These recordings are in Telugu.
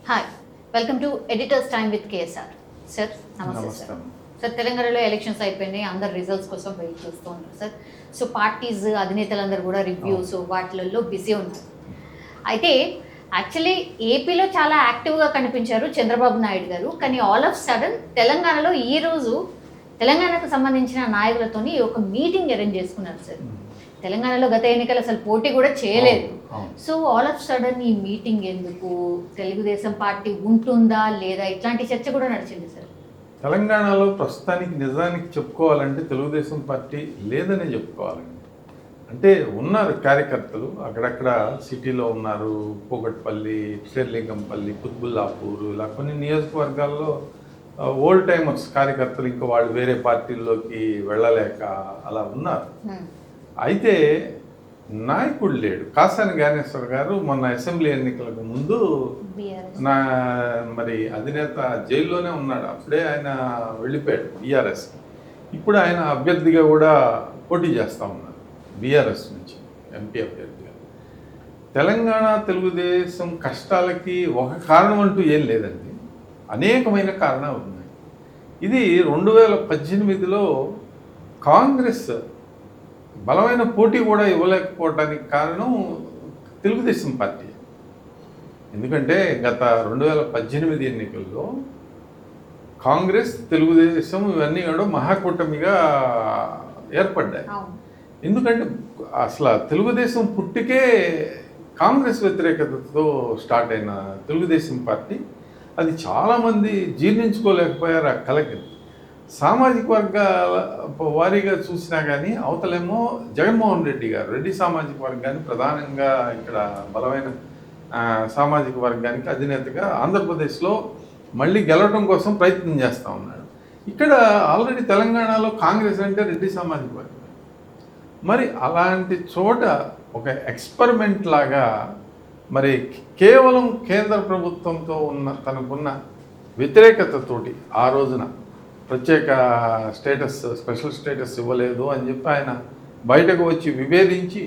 Hi, welcome to editors time with KSR. Sir నమస్తే సార్. సార్, తెలంగాణలో ఎలక్షన్స్ అయిపోయినాయి, అందరు రిజల్ట్స్ కోసం వెయిట్ చేస్తూ ఉంటారు సార్. సో పార్టీస్ అధినేతలందరూ కూడా రివ్యూస్ వాటిలలో బిజీ ఉన్నారు. అయితే యాక్చువల్లీ ఏపీలో చాలా యాక్టివ్గా కనిపించారు చంద్రబాబు నాయుడు గారు. కానీ ఆల్ ఆఫ్ సడన్ తెలంగాణలో ఈరోజు తెలంగాణకు సంబంధించిన నాయకులతోని ఒక మీటింగ్ అరేంజ్ చేసుకున్నారు సార్. తెలంగాణలో గత ఎన్నికలు అసలు పోటీ కూడా చేయలేదు. సో ఆల్ ఆఫ్ సడన్ ఈ మీటింగ్ ఎందుకు, తెలుగుదేశం పార్టీ ఉంటుందా లేదా, ఇట్లాంటి చర్చ కూడా నడిచింది సార్. తెలంగాణలో ప్రస్తుతానికి నిజానికి చెప్పుకోవాలంటే తెలుగుదేశం పార్టీ లేదనే చెప్పుకోవాలండి. అంటే ఉన్నారు కార్యకర్తలు, అక్కడక్కడ సిటీలో ఉన్నారు, కూకట్పల్లి, శ్రీలింగంపల్లి, కుత్బుల్లాపూర్, ఇలా కొన్ని నియోజకవర్గాల్లో ఓల్డ్ టైమర్స్ కార్యకర్తలు ఇంకా వాళ్ళు వేరే పార్టీల్లోకి వెళ్ళలేక అలా ఉన్నారు. అయితే నాయకుడు లేడు. కాసాని జ్ఞానేశ్వర్ గారు మొన్న అసెంబ్లీ ఎన్నికలకు ముందు మరి అధినేత జైల్లోనే ఉన్నాడు. అప్పుడే ఆయన వెళ్ళిపోయాడు బీఆర్ఎస్. ఇప్పుడు ఆయన అభ్యర్థిగా కూడా పోటీ చేస్తూ ఉన్నారు బీఆర్ఎస్ నుంచి, ఎంపీ అభ్యర్థిగా. తెలంగాణ తెలుగుదేశం కష్టాలకి ఒక కారణం అంటూ ఏం లేదండి, అనేకమైన కారణాలు ఉన్నాయి. ఇది 2018లో కాంగ్రెస్ బలమైన పోటీ కూడా ఇవ్వలేకపోవడానికి కారణం తెలుగుదేశం పార్టీ. ఎందుకంటే గత 2018 ఎన్నికల్లో కాంగ్రెస్, తెలుగుదేశం ఇవన్నీ కూడా మహాకూటమిగా ఏర్పడ్డాయి. ఎందుకంటే అసలు తెలుగుదేశం పుట్టికే కాంగ్రెస్ వ్యతిరేకతతో స్టార్ట్ అయిన తెలుగుదేశం పార్టీ అది చాలామంది జీర్ణించుకోలేకపోయారు. ఆ కలకి సామాజిక వర్గాల వారీగా చూసినా కానీ అవతలేమో జగన్మోహన్ రెడ్డి గారు రెడ్డి సామాజిక వర్గాన్ని ప్రధానంగా ఇక్కడ బలమైన సామాజిక వర్గానికి అధినేతగా ఆంధ్రప్రదేశ్లో మళ్ళీ గెలవడం కోసం ప్రయత్నం చేస్తూ ఉన్నాడు. ఇక్కడ ఆల్రెడీ తెలంగాణలో కాంగ్రెస్ అంటే రెడ్డి సామాజిక వర్గం. మరి అలాంటి చోట ఒక ఎక్స్పెరిమెంట్ లాగా మరి కేవలం కేంద్ర ప్రభుత్వంతో తనకున్న వ్యతిరేకతతోటి ఆ రోజున ప్రత్యేక స్టేటస్, స్పెషల్ స్టేటస్ ఇవ్వలేదు అని చెప్పి ఆయన బయటకు వచ్చి విభేదించి,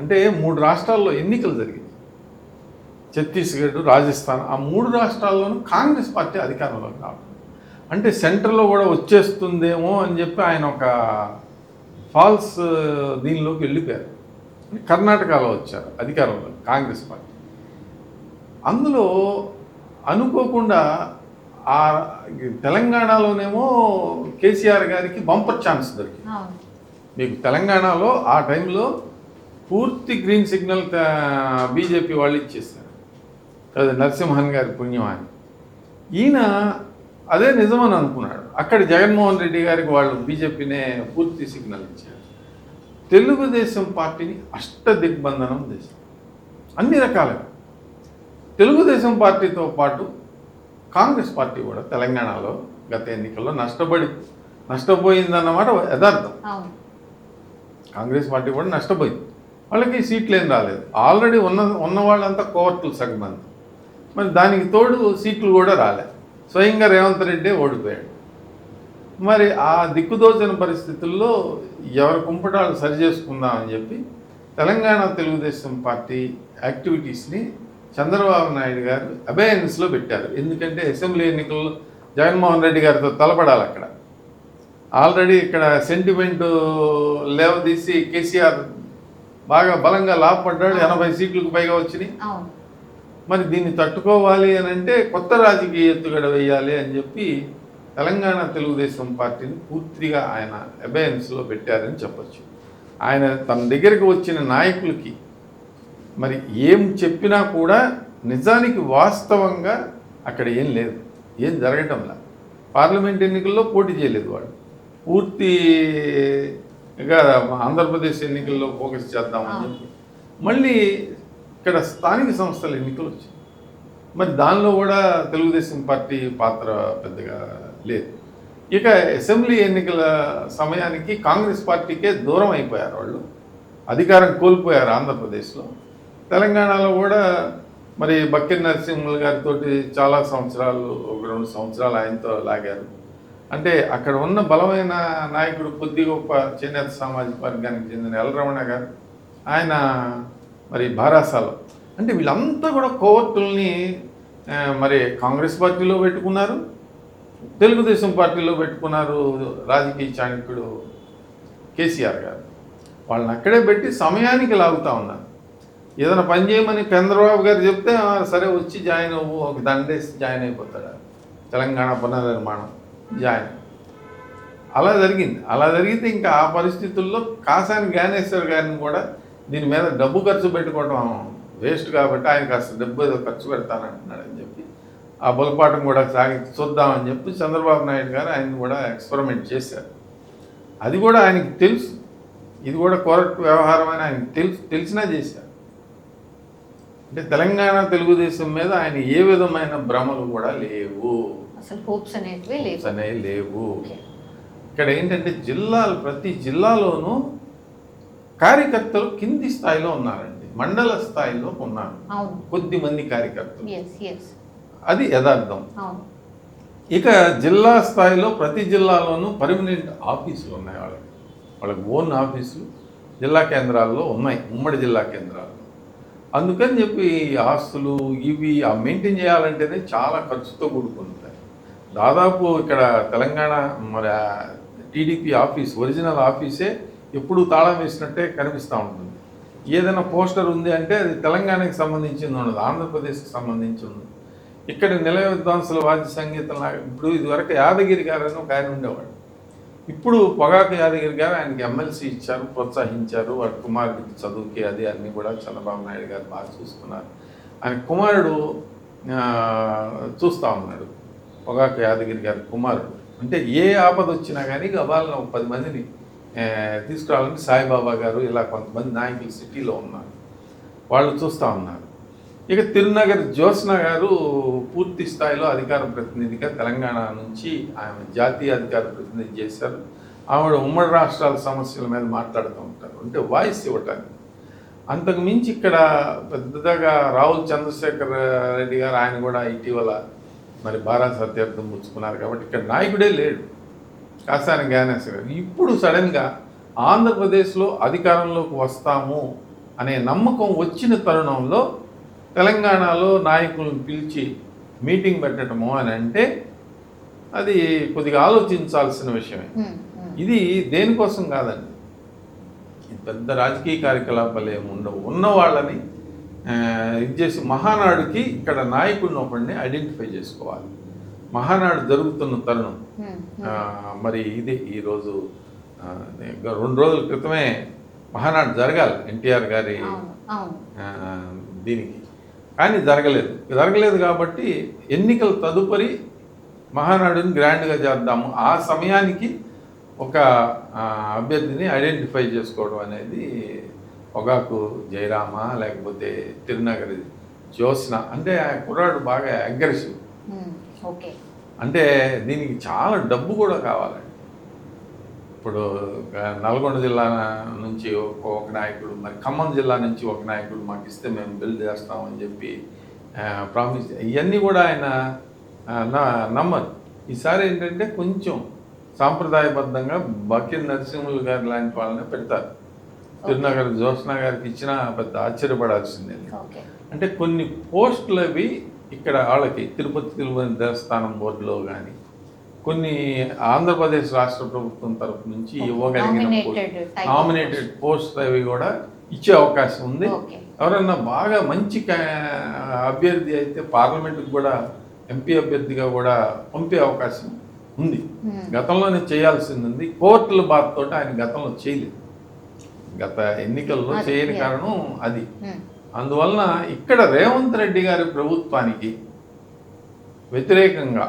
అంటే 3 రాష్ట్రాల్లో ఎన్నికలు జరిగింది, ఛత్తీస్గఢ్, రాజస్థాన్. ఆ 3 రాష్ట్రాల్లోనూ కాంగ్రెస్ పార్టీ అధికారంలోకి రావడం, అంటే సెంటర్లో కూడా వచ్చేస్తుందేమో అని చెప్పి ఆయన ఒక ఫాల్స్ దీనిలోకి వెళ్ళిపోయారు. కర్ణాటకలో వచ్చారు అధికారంలో కాంగ్రెస్ పార్టీ. అందులో అనుకోకుండా ఆ తెలంగాణలోనేమో కేసీఆర్ గారికి బంపర్ ఛాన్స్ దొరికింది. మీకు తెలంగాణలో ఆ టైంలో పూర్తి గ్రీన్ సిగ్నల్ బీజేపీ వాళ్ళు ఇచ్చేస్తారు, అది నరసింహన్ గారి పుణ్యం అని. ఈయన అదే నిజమని అనుకున్నాడు. అక్కడ జగన్మోహన్ రెడ్డి గారికి వాళ్ళు బీజేపీనే పూర్తి సిగ్నల్ ఇచ్చారు. తెలుగుదేశం పార్టీని అష్టదిగ్బంధనం చేశారు అన్ని రకాలుగా. తెలుగుదేశం పార్టీతో పాటు కాంగ్రెస్ పార్టీ కూడా తెలంగాణలో గత ఎన్నికల్లో నష్టపోయిందన్నమాట యథార్థం. కాంగ్రెస్ పార్టీ కూడా నష్టపోయింది, వాళ్ళకి సీట్లు ఏం రాలేదు. ఆల్రెడీ ఉన్న వాళ్ళంతా కోవర్టులు సగం మంది. మరి దానికి తోడు సీట్లు కూడా రాలేదు, స్వయంగా రేవంత్ రెడ్డి ఓడిపోయాడు. మరి ఆ దిక్కుదోచన పరిస్థితుల్లో ఎవరి కుంపటాలు సరి చేసుకుందామని చెప్పి తెలంగాణ తెలుగుదేశం పార్టీ యాక్టివిటీస్ని చంద్రబాబు నాయుడు గారు అబేయన్స్లో పెట్టారు. ఎందుకంటే అసెంబ్లీ ఎన్నికల్లో జగన్మోహన్ రెడ్డి గారితో తలపడాలి. అక్కడ ఆల్రెడీ ఇక్కడ సెంటిమెంట్ లేవదీసి కేసీఆర్ బాగా బలంగా లాభపడ్డాడు, 80 సీట్లకు పైగా వచ్చినాయి. మరి దీన్ని తట్టుకోవాలి అని అంటే కొత్త రాజకీయ ఎత్తుగడ వేయాలి అని చెప్పి తెలంగాణ తెలుగుదేశం పార్టీని పూర్తిగా ఆయన అబేయన్స్లో పెట్టారని చెప్పచ్చు. ఆయన తన దగ్గరికి వచ్చిన నాయకులకి మరి ఏం చెప్పినా కూడా నిజానికి వాస్తవంగా అక్కడ ఏం లేదు, ఏం జరగటంలా. పార్లమెంట్ ఎన్నికల్లో పోటీ చేయలేదు వాళ్ళు, పూర్తిగా ఆంధ్రప్రదేశ్ ఎన్నికల్లో ఫోకస్ చేద్దామని చెప్పి మళ్ళీ ఇక్కడ స్థానిక సంస్థల ఎన్నికలు వచ్చాయి. మరి దానిలో కూడా తెలుగుదేశం పార్టీ పాత్ర పెద్దగా లేదు. ఇక అసెంబ్లీ ఎన్నికల సమయానికి కాంగ్రెస్ పార్టీకే దూరం అయిపోయారు వాళ్ళు, అధికారం కోల్పోయారు ఆంధ్రప్రదేశ్లో. తెలంగాణలో కూడా మరి బక్కిరి నరసింహులు గారితో చాలా సంవత్సరాలు, 1-2 సంవత్సరాలు ఆయనతో లాగారు. అంటే అక్కడ ఉన్న బలమైన నాయకుడు కొద్ది గొప్ప చేనేత సామాజిక వర్గానికి చెందిన ఎల్ రమణ గారు, ఆయన మరి భారాసాలో. అంటే వీళ్ళంతా కూడా కోవర్టుల్ని మరి కాంగ్రెస్ పార్టీలో పెట్టుకున్నారు, తెలుగుదేశం పార్టీలో పెట్టుకున్నారు రాజకీయ చాణక్యుడు కేసీఆర్ గారు. వాళ్ళని అక్కడే పెట్టి సమయానికి లాగుతూ ఉన్నారు. ఏదైనా పని చేయమని చంద్రబాబు గారు చెప్తే సరే వచ్చి జాయిన్ అవ్వు, ఒక దండేసి జాయిన్ అయిపోతాడు. తెలంగాణ పునర్నిర్మాణం జాయిన్ అలా జరిగింది. అలా జరిగితే ఇంకా ఆ పరిస్థితుల్లో కాసాని జ్ఞానేశ్వర్ గారిని కూడా దీని మీద డబ్బు ఖర్చు పెట్టుకోవడం వేస్ట్ కాబట్టి ఆయన కాస్త డబ్బు ఏదో ఖర్చు పెడతానంటున్నాడని చెప్పి ఆ బలపాఠం కూడా చూద్దామని చెప్పి చంద్రబాబు నాయుడు గారు ఆయన కూడా ఎక్స్పెరిమెంట్ చేశారు. అది కూడా ఆయనకి తెలుసు, ఇది కూడా కోరట్ వ్యవహారం అని ఆయనకి తెలిసినా చేశారు. అంటే తెలంగాణ తెలుగుదేశం మీద ఆయన ఏ విధమైన భ్రమలు కూడా లేవు, అసలు హోప్స్ అనేవి లేవు. ఇక్కడ ఏంటంటే ప్రతి జిల్లాలోనూ కార్యకర్తలు కింది స్థాయిలో ఉన్నారండి, మండల స్థాయిలో ఉన్నారు కొద్ది మంది కార్యకర్తలు. అది యథార్థం. ఇక జిల్లా స్థాయిలో ప్రతి జిల్లాలోనూ పర్మనెంట్ ఆఫీసులు ఉన్నాయి. వాళ్ళకి ఓన్ ఆఫీసులు జిల్లా కేంద్రాల్లో ఉన్నాయి, ఉమ్మడి జిల్లా కేంద్రాల్లో. అందుకని చెప్పి ఆస్తులు ఇవి మెయింటైన్ చేయాలంటేనే చాలా ఖర్చుతో కూడుకుంటాయి. దాదాపు ఇక్కడ తెలంగాణ మరి టీడీపీ ఆఫీస్ ఒరిజినల్ ఆఫీసే ఎప్పుడు తాళం వేసినట్టే కనిపిస్తూ ఉంటుంది. ఏదైనా పోస్టర్ ఉంది అంటే అది తెలంగాణకి సంబంధించింది ఉండదు, ఆంధ్రప్రదేశ్కి సంబంధించి ఉంది. ఇక్కడ నిలయ విద్వాంసుల వాద్య సంగీతం ఇప్పుడు ఇదివరకు యాదగిరి గారని ఒక ఆయన ఉండేవాడు. ఇప్పుడు పొగాకు యాదగిరి గారు ఆయనకి ఎమ్మెల్సీ ఇచ్చారు, ప్రోత్సహించారు. వాడి కుమారుడికి చదువుకి అది అన్నీ కూడా చంద్రబాబు నాయుడు గారు బాగా చూసుకున్నారు. ఆయన కుమారుడు చూస్తూ ఉన్నాడు, పొగాకు యాదగిరి గారి కుమారుడు. అంటే ఏ ఆపద వచ్చినా కానీ వాళ్ళని 10 మందిని తీసుకురావాలని సాయిబాబా గారు ఇలా కొంతమంది నాయకులు సిటీలో ఉన్నారు, వాళ్ళు చూస్తూ ఉన్నారు. ఇక తిరునగర్ జ్యోత్స్న గారు పూర్తి స్థాయిలో అధికార ప్రతినిధిగా తెలంగాణ నుంచి ఆమె జాతీయ అధికార ప్రతినిధి చేశారు. ఆవిడ ఉమ్మడి రాష్ట్రాల సమస్యల మీద మాట్లాడుతూ ఉంటారు, అంటే వాయిస్ ఇవ్వటానికి. అంతకు మించి ఇక్కడ పెద్దగా రావుల్ చంద్రశేఖర్ రెడ్డి గారు ఆయన కూడా ఇటీవల మరి బారాస తీర్థం పుచ్చుకున్నారు. కాబట్టి ఇక్కడ నాయకుడే లేడు, కాసాని జ్ఞానేశ్వర్ గారు. ఇప్పుడు సడన్గా ఆంధ్రప్రదేశ్లో అధికారంలోకి వస్తాము అనే నమ్మకం వచ్చిన తరుణంలో తెలంగాణలో నాయకులను పిలిచి మీటింగ్ పెట్టడము అని అంటే అది కొద్దిగా ఆలోచించాల్సిన విషయమే. ఇది దేనికోసం కాదండి, పెద్ద రాజకీయ కార్యకలాపాలు ఏమి ఉండవు. ఉన్న వాళ్ళని ఇది చేసి మహానాడుకి ఇక్కడ నాయకుడిని ఒకడిని ఐడెంటిఫై చేసుకోవాలి. మహానాడు జరుగుతున్న తరుణం మరి ఇది ఈరోజు 2 రోజుల క్రితమే మహానాడు జరగాలి ఎన్టీఆర్ గారి దీనికి, కానీ జరగలేదు కాబట్టి ఎన్నికల తదుపరి మహానాడుని గ్రాండ్గా చేద్దాము, ఆ సమయానికి ఒక అభ్యర్థిని ఐడెంటిఫై చేసుకోవడం అనేది పొగాకు జయరామ లేకపోతే తిరునగరి జ్యోత్స్న. అంటే ఆ కుర్రాడు బాగా అగ్రెసివ్. అంటే దీనికి చాలా డబ్బు కూడా కావాలండి. ఇప్పుడు నల్గొండ జిల్లా నుంచి ఒక నాయకుడు, మరి ఖమ్మం జిల్లా నుంచి ఒక నాయకుడు మాకు ఇస్తే మేము బిల్డ్ చేస్తామని చెప్పి ప్రామిస్, ఇవన్నీ కూడా ఆయన నమ్మరు. ఈసారి ఏంటంటే కొంచెం సాంప్రదాయబద్ధంగా బకీర్ నరసింహులు గారు లాంటి వాళ్ళని పెడతారు. తిరునగర్ జ్యోత్స్న గారికి ఇచ్చినా పెద్ద ఆశ్చర్యపడాల్సిందే. అంటే కొన్ని పోస్టులు అవి ఇక్కడ వాళ్ళకి తిరుపతి దేవస్థానం బోర్డులో కానీ కొన్ని ఆంధ్రప్రదేశ్ రాష్ట్ర ప్రభుత్వం తరఫు నుంచి ఇవ్వగలిగిన నామినేటెడ్ పోస్ట్ అవి కూడా ఇచ్చే అవకాశం ఉంది. ఎవరన్నా బాగా మంచి అభ్యర్థి అయితే పార్లమెంట్కి కూడా ఎంపీ అభ్యర్థిగా కూడా పంపే అవకాశం ఉంది. గతంలోనే చేయాల్సింది ఉంది. కోర్టుల బాధతో ఆయన గతంలో చేయలేదు, గత ఎన్నికల్లో చేయని కారణం అది. అందువలన ఇక్కడ రేవంత్ రెడ్డి గారి ప్రభుత్వానికి వ్యతిరేకంగా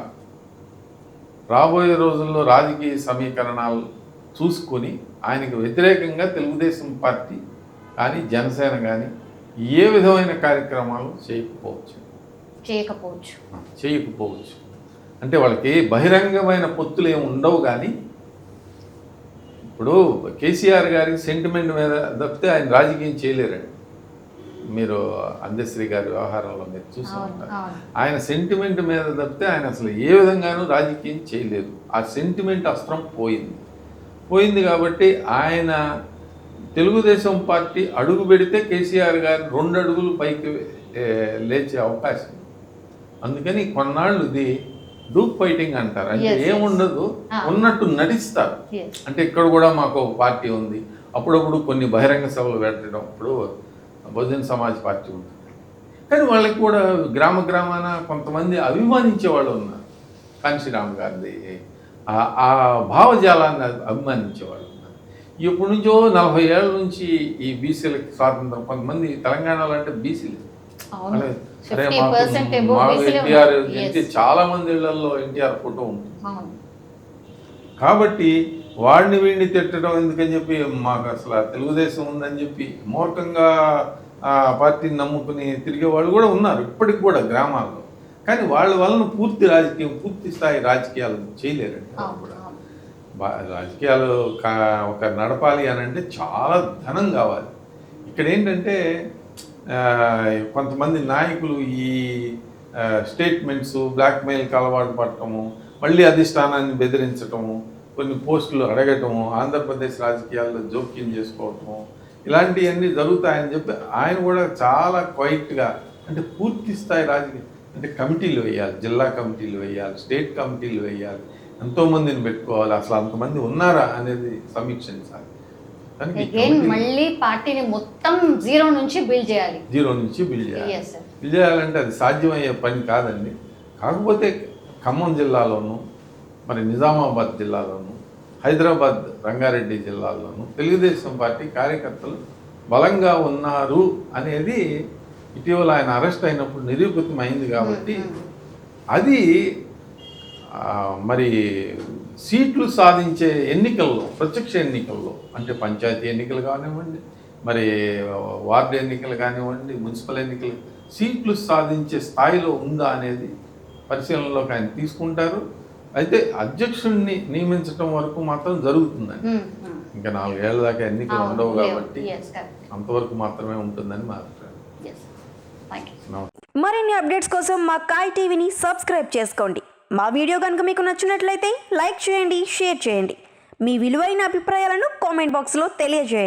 రాబోయే రోజుల్లో రాజకీయ సమీకరణాలు చూసుకొని ఆయనకు వ్యతిరేకంగా తెలుగుదేశం పార్టీ కానీ జనసేన కానీ ఏ విధమైన కార్యక్రమాలు చేయకపోవచ్చు. అంటే వాళ్ళకి బహిరంగమైన పొత్తులు ఏమి ఉండవు. కానీ ఇప్పుడు కేసీఆర్ గారికి సెంటిమెంట్ మీద తప్పితే ఆయన రాజకీయం చేయలేరండి. మీరు అందశ్రీ గారి వ్యవహారంలో మీరు చూసి ఉంటారు, ఆయన సెంటిమెంట్ మీద తప్పితే ఆయన అసలు ఏ విధంగానూ రాజకీయం చేయలేదు. ఆ సెంటిమెంట్ అస్త్రం పోయింది కాబట్టి ఆయన తెలుగుదేశం పార్టీ అడుగు పెడితే కేసీఆర్ గారు 2 అడుగులు పైకి లేచే అవకాశం. అందుకని కొన్నాళ్ళు ఇది డూప్ ఫైటింగ్ అంటారు. అంటే Yes, yes. ఏముండదు, ఉన్నట్టు నటిస్తారు. Yes. అంటే ఇక్కడ కూడా మాకు ఒక పార్టీ ఉంది, అప్పుడప్పుడు కొన్ని బహిరంగ సభలు పెట్టడం, ఇప్పుడు బహుజన్ సమాజ్ పార్టీ ఉంటుంది, కానీ వాళ్ళకి కూడా గ్రామాన కొంతమంది అభిమానించే వాళ్ళు ఉన్నారు. కాంశీరామ్ గారిది ఆ భావజాలాన్ని అభిమానించే వాళ్ళు ఉన్నారు. ఇప్పటి నుంచో 40 ఏళ్ళ నుంచి ఈ బీసీలకి స్వాతంత్రం, కొంతమంది తెలంగాణలో అంటే బీసీలు అవును. అరే 50% above మాకు బీసీలే ఎన్టీఆర్ ఉన్నారు. Yes. చాలా మంది ఇళ్లలో ఎన్టీఆర్ ఫోటో ఉంటుంది. అవును. కాబట్టి వాడిని వీడిని తిట్టడం ఎందుకని చెప్పి, మాకు అసలు తెలుగుదేశం ఉందని చెప్పి మూర్ఖంగా ఆ పార్టీని నమ్ముకుని తిరిగే వాళ్ళు కూడా ఉన్నారు ఇప్పటికి కూడా గ్రామాల్లో. కానీ వాళ్ళ వలన పూర్తి స్థాయి రాజకీయాలు చేయలేరండి. అవును, కూడా అవును. రాజకీయాలు ఒక నడపాలి అని అంటే చాలా ధనం కావాలి. ఇక్కడ ఏంటంటే కొంతమంది నాయకులు ఈ స్టేట్మెంట్స్ బ్లాక్మెయిల్కి అలవాటు పడటము, మళ్ళీ అధిష్టానాన్ని బెదిరించటము, కొన్ని పోస్టులు అడగటము, ఆంధ్రప్రదేశ్ రాజకీయాల్లో జోక్యం చేసుకోవటము, ఇలాంటివన్నీ జరుగుతాయని చెప్పి ఆయన కూడా చాలా క్వైట్గా, అంటే పూర్తి స్థాయి రాజకీయ, అంటే కమిటీలు వేయాలి, జిల్లా కమిటీలు వేయాలి, స్టేట్ కమిటీలు వేయాలి, ఎంతోమందిని పెట్టుకోవాలి, అసలు అంతమంది ఉన్నారా అనేది సమీక్షించాలి. అగైన్ మళ్ళీ పార్టీని మొత్తం జీరో నుంచి బిల్డ్ చేయాలి. బిల్డ్ చేయాలి. Yes, sir. బిల్డ్ చేయాలంటే అది సాధ్యమయ్యే పని కాదండి. కాకపోతే ఖమ్మం జిల్లాలోను, మరి నిజామాబాద్ జిల్లాలోను, హైదరాబాద్ రంగారెడ్డి జిల్లాల్లోనూ తెలుగుదేశం పార్టీ కార్యకర్తలు బలంగా ఉన్నారు అనేది ఇటీవల ఆయన అరెస్ట్ అయినప్పుడు నిరూపితమైంది. కాబట్టి అది మరి సీట్లు సాధించే ఎన్నికల్లో, ప్రత్యక్ష ఎన్నికల్లో, అంటే పంచాయతీ ఎన్నికలు కానివ్వండి, మరి వార్డు ఎన్నికలు కానివ్వండి, మున్సిపల్ ఎన్నికలు, సీట్లు సాధించే స్థాయిలో ఉందా అనేది పరిశీలనలోకి ఆయన తీసుకుంటారు. అయితే అధ్యక్షుడిని నియమించడం వరకు మాత్రం జరుగుతుందండి. ఇంకా 4 ఏళ్ల దాకా ఎన్నికలు ఉండవు కాబట్టి అంతవరకు మాత్రమే ఉంటుందని మా అభిప్రాయం. మరిన్ని అప్డేట్స్ కోసం మా కాయ్ టీవీని సబ్స్క్రైబ్ చేసుకోండి. మా వీడియో కనుక మీకు నచ్చినట్లయితే లైక్ చేయండి, షేర్ చేయండి. మీ విలువైన అభిప్రాయాలను కామెంట్ బాక్స్లో తెలియజేయండి.